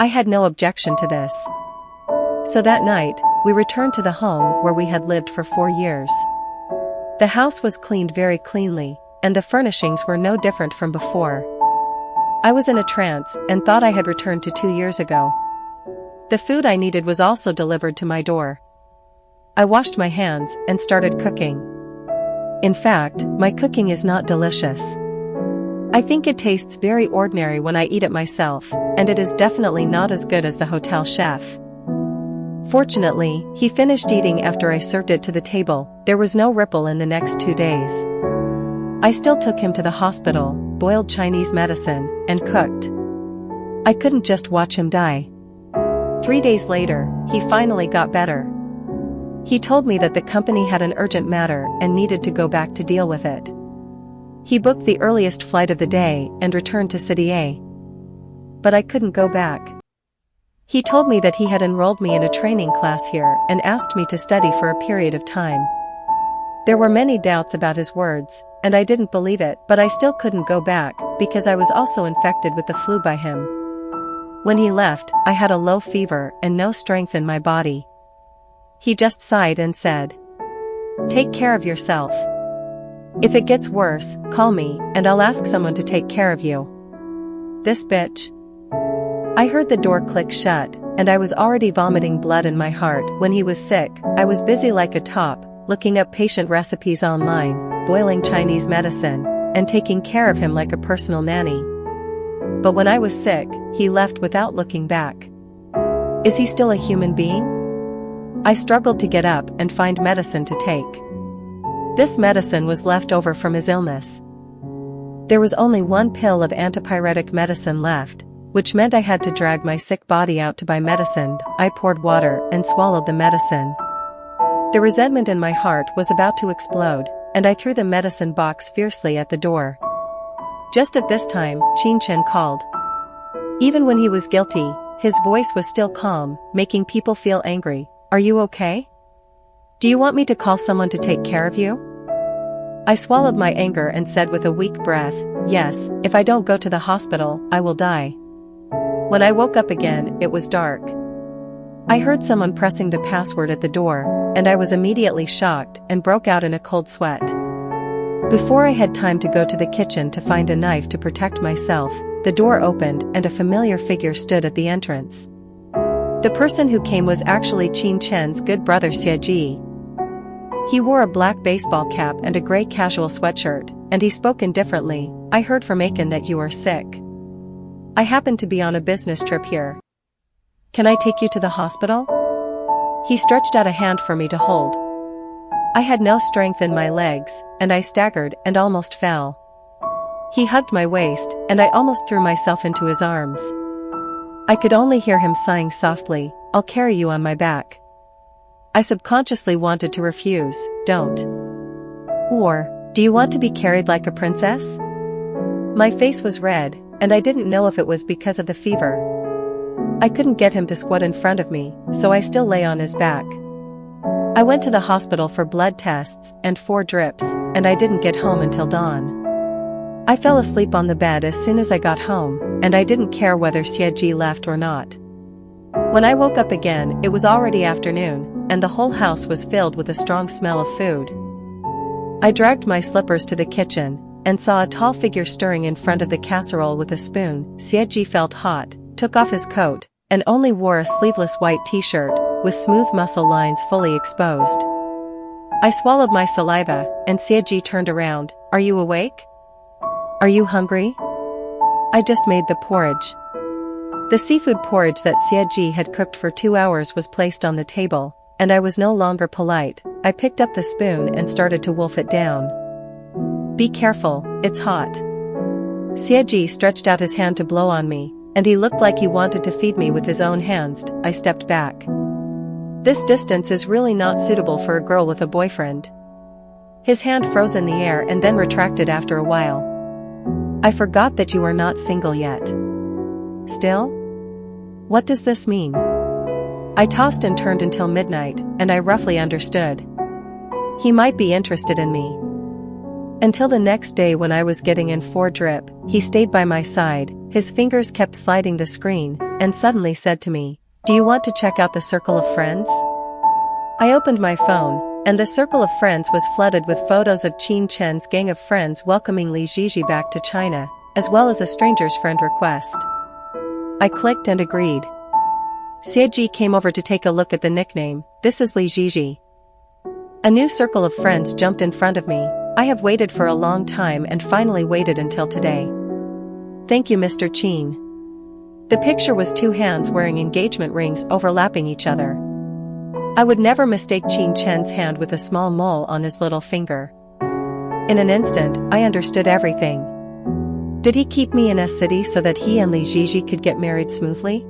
I had no objection to this. So that night, we returned to the home where we had lived for 4 years. The house was cleaned very cleanly, and the furnishings were no different from before. I was in a trance and thought I had returned to 2 years ago. The food I needed was also delivered to my door. I washed my hands and started cooking. In fact, my cooking is not delicious. I think it tastes very ordinary when I eat it myself, and it is definitely not as good as the hotel chef. Fortunately, he finished eating after I served it to the table. There was no ripple in the next 2 days. I still took him to the hospital, boiled Chinese medicine, and cooked. I couldn't just watch him die. 3 days later, he finally got better. He told me that the company had an urgent matter and needed to go back to deal with it. He booked the earliest flight of the day and returned to City A. But I couldn't go back. He told me that he had enrolled me in a training class here and asked me to study for a period of time. There were many doubts about his words, and I didn't believe it, but I still couldn't go back because I was also infected with the flu by him. When he left, I had a low fever and no strength in my body. He just sighed and said, "Take care of yourself. If it gets worse, call me and I'll ask someone to take care of you." This bitch. I heard the door click shut, and I was already vomiting blood in my heart. When he was sick, I was busy like a top, looking up patient recipes online, boiling Chinese medicine, and taking care of him like a personal nanny. But when I was sick, he left without looking back. Is he still a human being? I struggled to get up and find medicine to take. This medicine was left over from his illness. There was only 1 pill of antipyretic medicine left, which meant I had to drag my sick body out to buy medicine. I poured water and swallowed the medicine. The resentment in my heart was about to explode, and I threw the medicine box fiercely at the door. Just at this time, Qin Chen called. Even when he was guilty, his voice was still calm, making people feel angry. "Are you okay? Do you want me to call someone to take care of you?" I swallowed my anger and said with a weak breath, "Yes, if I don't go to the hospital, I will die." When I woke up again, it was dark. I heard someone pressing the password at the door, and I was immediately shocked and broke out in a cold sweat. Before I had time to go to the kitchen to find a knife to protect myself, the door opened and a familiar figure stood at the entrance. The person who came was actually Qin Chen's good brother Xie. He wore a black baseball cap and a gray casual sweatshirt, and he spoke indifferently. "I heard from Aiken that you are sick. I happen to be on a business trip here. Can I take you to the hospital?" He stretched out a hand for me to hold. I had no strength in my legs, and I staggered and almost fell. He hugged my waist, and I almost threw myself into his arms. I could only hear him sighing softly, "I'll carry you on my back." I subconsciously wanted to refuse, "Don't." Or, "Do you want to be carried like a princess?" My face was red, and I didn't know if it was because of the fever. I couldn't get him to squat in front of me, so I still lay on his back. I went to the hospital for blood tests and 4 drips, and I didn't get home until dawn. I fell asleep on the bed as soon as I got home, and I didn't care whether Xie left or not. When I woke up again, it was already afternoon, and the whole house was filled with a strong smell of food. I dragged my slippers to the kitchen, and saw a tall figure stirring in front of the casserole with a spoon. Xie felt hot, took off his coat, and only wore a sleeveless white t-shirt, with smooth muscle lines fully exposed. I swallowed my saliva, and Xie turned around. "Are you awake? Are you hungry? I just made the porridge." The seafood porridge that Xie had cooked for 2 hours was placed on the table, and I was no longer polite. I picked up the spoon and started to wolf it down. "Be careful, it's hot." Xie stretched out his hand to blow on me, and he looked like he wanted to feed me with his own hands. I stepped back. This distance is really not suitable for a girl with a boyfriend. His hand froze in the air and then retracted after a while. "I forgot that you are not single yet." "Still? What does this mean?" I tossed and turned until midnight, and I roughly understood. He might be interested in me. Until the next day when I was getting in for drip, he stayed by my side, his fingers kept sliding the screen, and suddenly said to me, "Do you want to check out the circle of friends?" I opened my phone, and the circle of friends was flooded with photos of Qin Chen's gang of friends welcoming Li Jiji back to China, as well as a stranger's friend request. I clicked and agreed. Xieji came over to take a look at the nickname. "This is Li Jiji." A new circle of friends jumped in front of me. I have waited for a long time and finally waited until today. Thank you, Mr. Qin. The picture was two hands wearing engagement rings overlapping each other. I would never mistake Qin Chen's hand with a small mole on his little finger. In an instant, I understood everything. Did he keep me in a city so that he and Li Jiji could get married smoothly?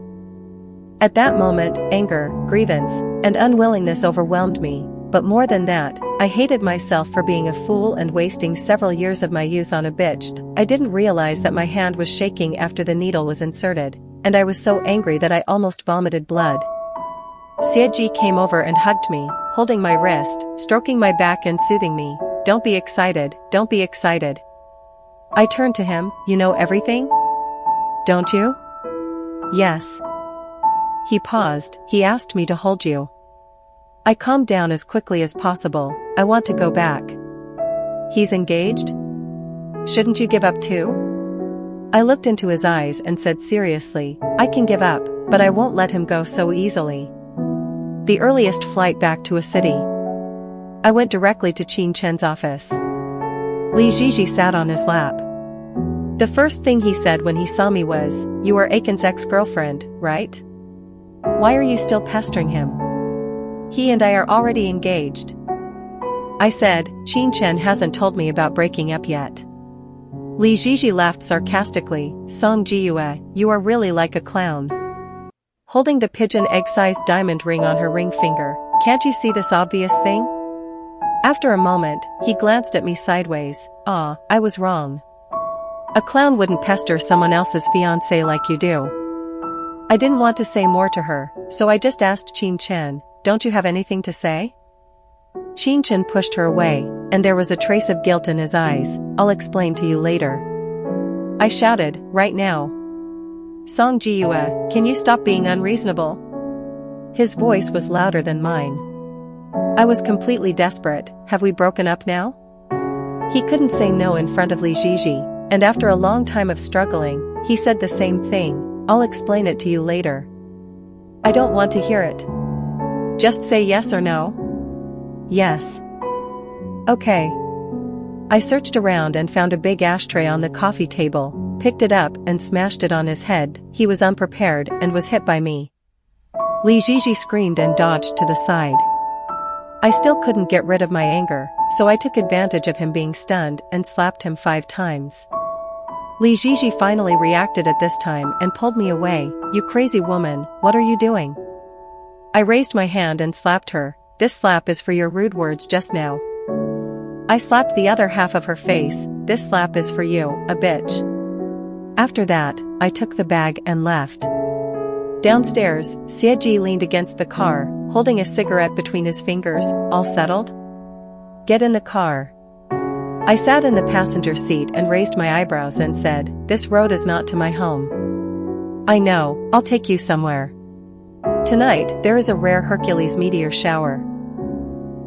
At that moment, anger, grievance, and unwillingness overwhelmed me, but more than that, I hated myself for being a fool and wasting several years of my youth on a bitch. I didn't realize that my hand was shaking after the needle was inserted, and I was so angry that I almost vomited blood. Xieji came over and hugged me, holding my wrist, stroking my back and soothing me. "Don't be excited, don't be excited." I turned to him. "You know everything? Don't you?" "Yes." He paused. "He asked me to hold you." I calmed down as quickly as possible. "I want to go back." "He's engaged? Shouldn't you give up too?" I looked into his eyes and said seriously, "I can give up, but I won't let him go so easily." The earliest flight back to a city. I went directly to Qin Chen's office. Li Jiji sat on his lap. The first thing he said when he saw me was, "You are Aiken's ex-girlfriend, right? Why are you still pestering him? He and I are already engaged." I said, "Qin Chen hasn't told me about breaking up yet." Li Jiji laughed sarcastically. "Song Jiyue, you are really like a clown." Holding the pigeon egg-sized diamond ring on her ring finger, "Can't you see this obvious thing?" After a moment, he glanced at me sideways. "Ah, I was wrong. A clown wouldn't pester someone else's fiancé like you do." I didn't want to say more to her, so I just asked Qin Chen, "Don't you have anything to say?" Qin Chen pushed her away, and there was a trace of guilt in his eyes. "I'll explain to you later." I shouted, "Right now. Song Jiyue, can you stop being unreasonable?" His voice was louder than mine. I was completely desperate. "Have we broken up now?" He couldn't say no in front of Li Jiji, and after a long time of struggling, he said the same thing. "I'll explain it to you later." "I don't want to hear it. Just say yes or no." "Yes." "Okay." I searched around and found a big ashtray on the coffee table, picked it up and smashed it on his head. He was unprepared and was hit by me. Li Jiji screamed and dodged to the side. I still couldn't get rid of my anger, so I took advantage of him being stunned and slapped him 5 times. Li Jiji finally reacted at this time and pulled me away. "You crazy woman, what are you doing?" I raised my hand and slapped her. "This slap is for your rude words just now." I slapped the other half of her face. "This slap is for you, a bitch." After that, I took the bag and left. Downstairs, Xieji leaned against the car, holding a cigarette between his fingers. "All settled? Get in the car." I sat in the passenger seat and raised my eyebrows and said, "This road is not to my home." "I know, I'll take you somewhere. Tonight, there is a rare Hercules meteor shower."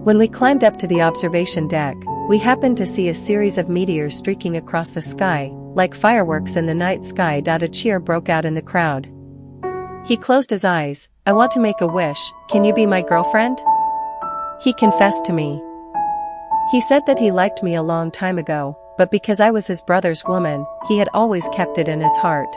When we climbed up to the observation deck, we happened to see a series of meteors streaking across the sky, like fireworks in the night sky. A cheer broke out in the crowd. He closed his eyes. "I want to make a wish, can you be my girlfriend?" He confessed to me. He said that he liked me a long time ago, but because I was his brother's woman, he had always kept it in his heart.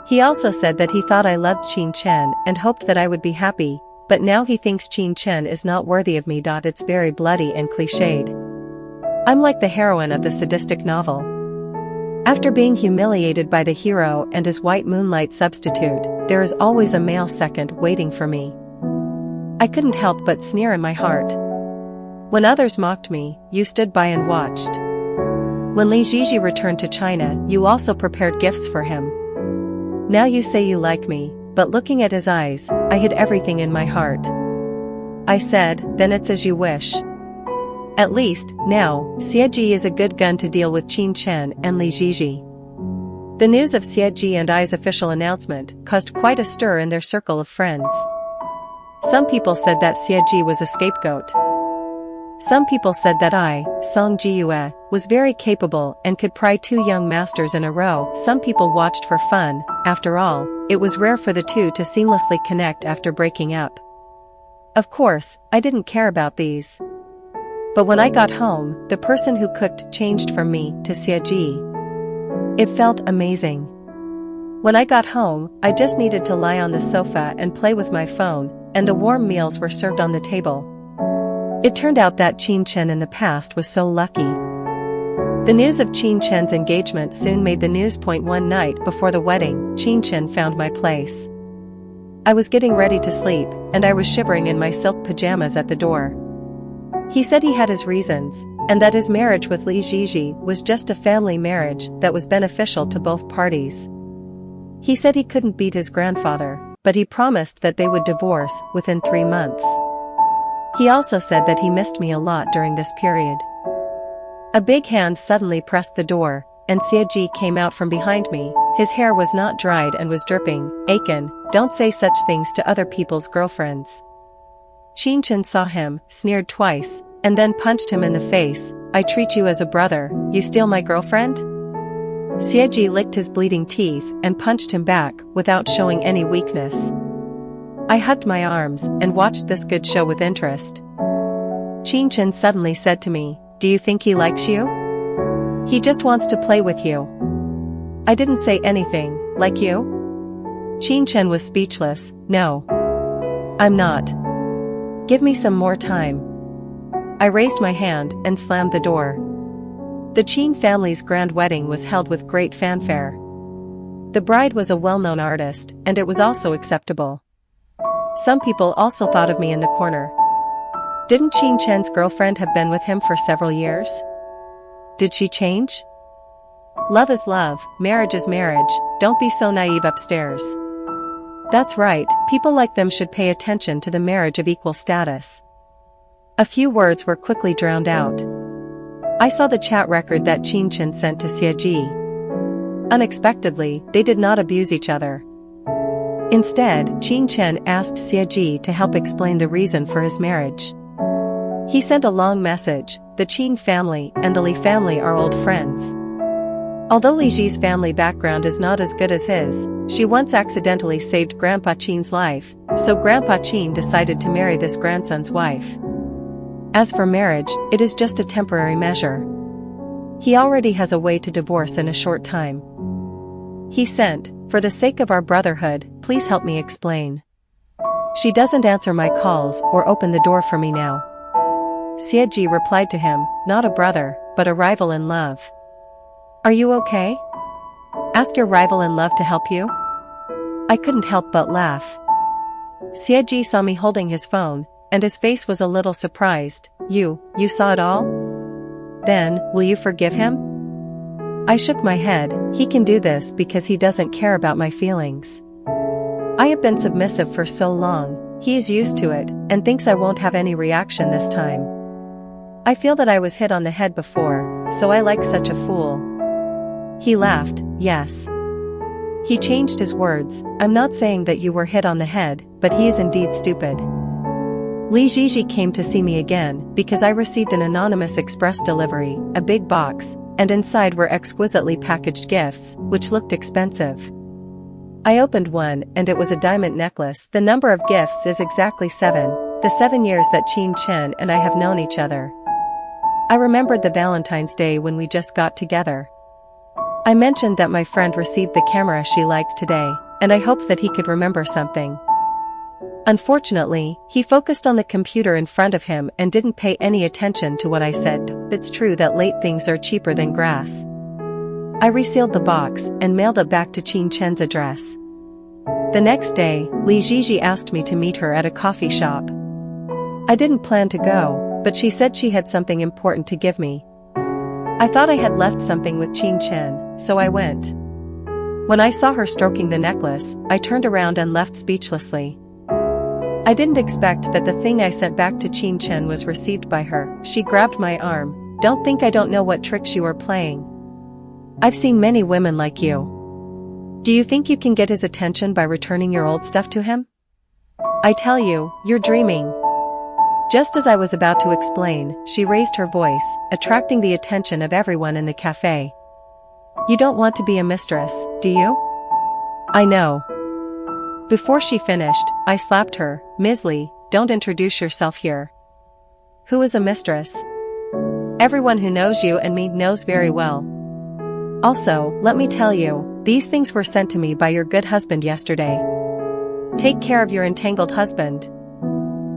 He also said that he thought I loved Qin Chen and hoped that I would be happy, but now he thinks Qin Chen is not worthy of me. It's very bloody and cliched. I'm like the heroine of the sadistic novel. After being humiliated by the hero and his white moonlight substitute, there is always a male second waiting for me. I couldn't help but sneer in my heart. When others mocked me, you stood by and watched. When Li Jiji returned to China, you also prepared gifts for him. Now you say you like me, but looking at his eyes, I hid everything in my heart. I said, "Then it's as you wish." At least, now, Xieji is a good gun to deal with Qin Chen and Li Jiji. The news of Xieji and I's official announcement caused quite a stir in their circle of friends. Some people said that Xieji was a scapegoat. Some people said that I, Song Jiyue, was very capable and could pry 2 young masters in a row. Some people watched for fun. After all, it was rare for the two to seamlessly connect after breaking up. Of course, I didn't care about these. But when I got home, the person who cooked changed from me to Xieji. It felt amazing. When I got home, I just needed to lie on the sofa and play with my phone, and the warm meals were served on the table. It turned out that Qin Chen in the past was so lucky. The news of Qin Chen's engagement soon made the news point. One night before the wedding, Qin Chen found my place. I was getting ready to sleep, and I was shivering in my silk pajamas at the door. He said he had his reasons, and that his marriage with Li Jiji was just a family marriage that was beneficial to both parties. He said he couldn't beat his grandfather, but he promised that they would divorce within 3 months. He also said that he missed me a lot during this period. A big hand suddenly pressed the door, and Xieji came out from behind me. His hair was not dried and was dripping. "Aiken, don't say such things to other people's girlfriends." Qin Chen saw him, sneered twice, and then punched him in the face. "I treat you as a brother, you steal my girlfriend?" Xieji licked his bleeding teeth and punched him back without showing any weakness. I hugged my arms and watched this good show with interest. Qin Chen suddenly said to me, "Do you think he likes you? He just wants to play with you." I didn't say anything. "Like you?" Qin Chen was speechless. "No. I'm not. Give me some more time." I raised my hand and slammed the door. The Qin family's grand wedding was held with great fanfare. The bride was a well-known artist, and it was also acceptable. Some people also thought of me in the corner. Didn't Qin Chen's girlfriend have been with him for several years? Did she change? Love is love, marriage is marriage, don't be so naive upstairs. That's right, people like them should pay attention to the marriage of equal status. A few words were quickly drowned out. I saw the chat record that Qin Chen sent to Xieji. Unexpectedly, they did not abuse each other. Instead, Qin Chen asked Xieji to help explain the reason for his marriage. He sent a long message. The Qin family and the Li family are old friends. Although Li Ji's family background is not as good as his, she once accidentally saved Grandpa Qin's life, so Grandpa Qin decided to marry this grandson's wife. As for marriage, it is just a temporary measure. He already has a way to divorce in a short time. He sent, "For the sake of our brotherhood, please help me explain." She doesn't answer my calls or open the door for me now. Xieji replied to him, "Not a brother, but a rival in love." "Are you okay? Ask your rival in love to help you?" I couldn't help but laugh. Xieji saw me holding his phone, and his face was a little surprised. You saw it all? Then, will you forgive him?" I shook my head. He can do this because he doesn't care about my feelings. I have been submissive for so long, he is used to it, and thinks I won't have any reaction this time. I feel that I was hit on the head before, so I like such a fool. He laughed. "Yes." He changed his words. "I'm not saying that you were hit on the head, but he is indeed stupid." Li Jiji came to see me again because I received an anonymous express delivery, a big box, and inside were exquisitely packaged gifts, which looked expensive. I opened one and it was a diamond necklace. The number of gifts is exactly 7, the 7 years that Qin Chen and I have known each other. I remembered the Valentine's Day when we just got together. I mentioned that my friend received the camera she liked today, and I hoped that he could remember something. Unfortunately, he focused on the computer in front of him and didn't pay any attention to what I said. It's true that late things are cheaper than grass. I resealed the box and mailed it back to Qin Chen's address. The next day, Li Jiji asked me to meet her at a coffee shop. I didn't plan to go, but she said she had something important to give me. I thought I had left something with Qin Chen, so I went. When I saw her stroking the necklace, I turned around and left speechlessly. I didn't expect that the thing I sent back to Qin Chen was received by her. She grabbed my arm. Don't think I don't know what tricks you are playing. I've seen many women like you. Do you think you can get his attention by returning your old stuff to him? I tell you, you're dreaming. Just as I was about to explain, she raised her voice, attracting the attention of everyone in the cafe. You don't want to be a mistress, do you? I know. Before she finished, I slapped her. Ms. Lee, don't introduce yourself here. Who is a mistress? Everyone who knows you and me knows very well. Also, let me tell you, these things were sent to me by your good husband yesterday. Take care of your entangled husband.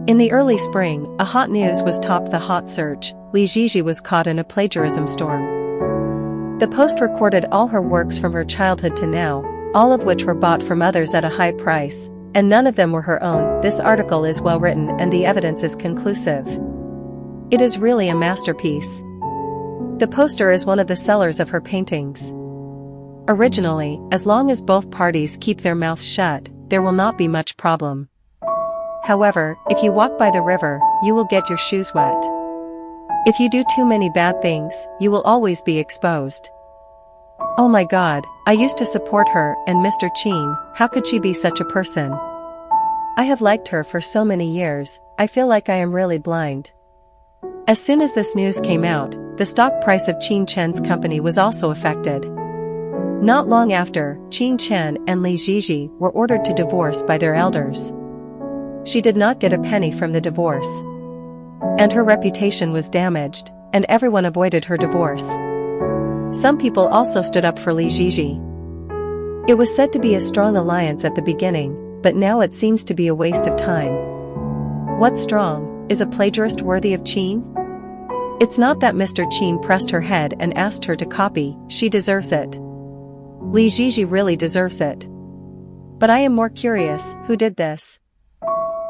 In the early spring, a hot news was topped the hot search. Li Jiji was caught in a plagiarism storm. The Post recorded all her works from her childhood to now, all of which were bought from others at a high price, and none of them were her own. This article is well written and the evidence is conclusive. It is really a masterpiece. The poster is one of the sellers of her paintings. Originally, as long as both parties keep their mouths shut, there will not be much problem. However, if you walk by the river, you will get your shoes wet. If you do too many bad things, you will always be exposed. Oh my God, I used to support her, and Mr. Qin, how could she be such a person? I have liked her for so many years, I feel like I am really blind. As soon as this news came out, the stock price of Qin Chen's company was also affected. Not long after, Qin Chen and Li Jiji were ordered to divorce by their elders. She did not get a penny from the divorce. And her reputation was damaged, and everyone avoided her divorce. Some people also stood up for Li Jiji. It was said to be a strong alliance at the beginning, but now it seems to be a waste of time. What's strong? Is a plagiarist worthy of Qin? It's not that Mr. Qin pressed her head and asked her to copy, she deserves it. Li Jiji really deserves it. But I am more curious, who did this?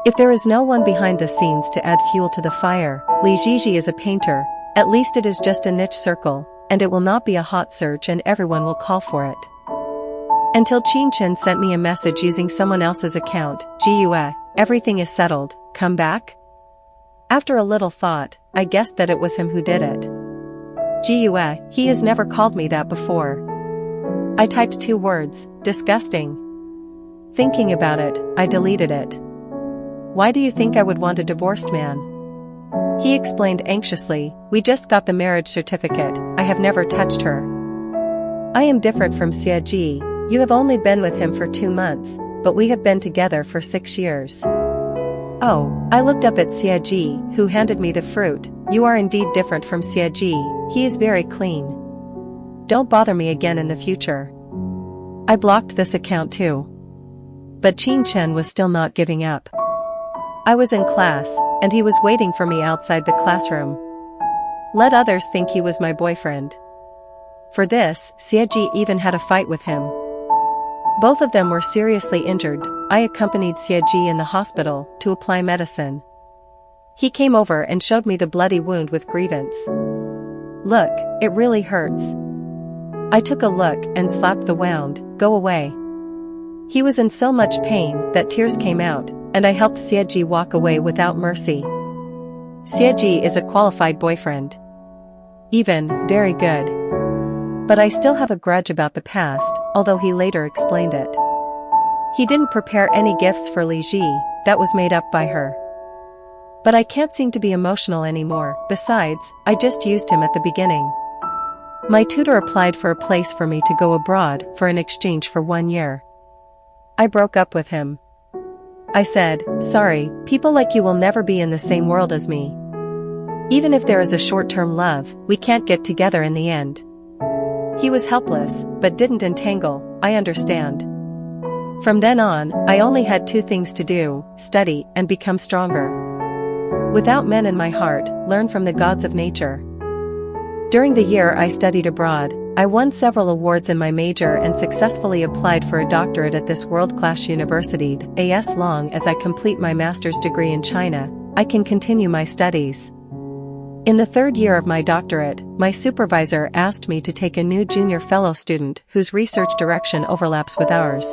If there is no one behind the scenes to add fuel to the fire, Li Jiji is a painter, at least it is just a niche circle, and it will not be a hot search and everyone will call for it. Until Qin Chen sent me a message using someone else's account, Jiue, everything is settled, come back? After a little thought, I guessed that it was him who did it. Jiue, he has never called me that before. I typed 2 words, disgusting. Thinking about it, I deleted it. Why do you think I would want a divorced man? He explained anxiously, we just got the marriage certificate, I have never touched her. I am different from Xie Ji, you have only been with him for 2 months, but we have been together for 6 years. Oh, I looked up at Xie Ji, who handed me the fruit, you are indeed different from Xie Ji, he is very clean. Don't bother me again in the future. I blocked this account too. But Qin Chen was still not giving up. I was in class, and he was waiting for me outside the classroom. Let others think he was my boyfriend. For this, Xie Ji even had a fight with him. Both of them were seriously injured. I accompanied Xie Ji in the hospital to apply medicine. He came over and showed me the bloody wound with grievance. Look, it really hurts. I took a look and slapped the wound, go away. He was in so much pain that tears came out, and I helped Xie Ji walk away without mercy. Xie Ji is a qualified boyfriend. Even, very good. But I still have a grudge about the past, although he later explained it. He didn't prepare any gifts for Li Ji, that was made up by her. But I can't seem to be emotional anymore, besides, I just used him at the beginning. My tutor applied for a place for me to go abroad for an exchange for 1 year. I broke up with him. I said, sorry, people like you will never be in the same world as me. Even if there is a short-term love, we can't get together in the end. He was helpless, but didn't entangle, I understand. From then on, I only had 2 things to do, study and become stronger. Without men in my heart, learn from the gods of nature. During the year I studied abroad, I won several awards in my major and successfully applied for a doctorate at this world-class university. As long as I complete my master's degree in China, I can continue my studies. In the 3rd year of my doctorate, my supervisor asked me to take a new junior fellow student whose research direction overlaps with ours.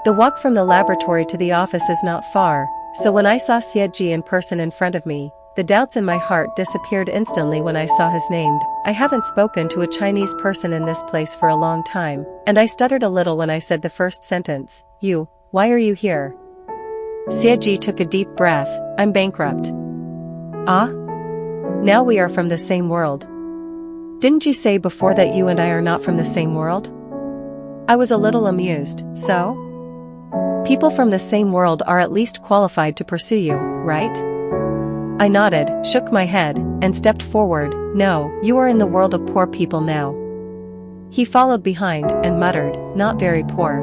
The walk from the laboratory to the office is not far, So when I saw Xie in person in front of me, the doubts in my heart disappeared instantly when I saw his name. I haven't spoken to a Chinese person in this place for a long time, and I stuttered a little when I said the first sentence. Why are you here? Xie took a deep breath. I'm bankrupt. Ah? Now we are from the same world. Didn't you say before that you and I are not from the same world? I was a little amused. So? People from the same world are at least qualified to pursue you, right? I nodded, shook my head, and stepped forward. No, you are in the world of poor people now. He followed behind and muttered, not very poor.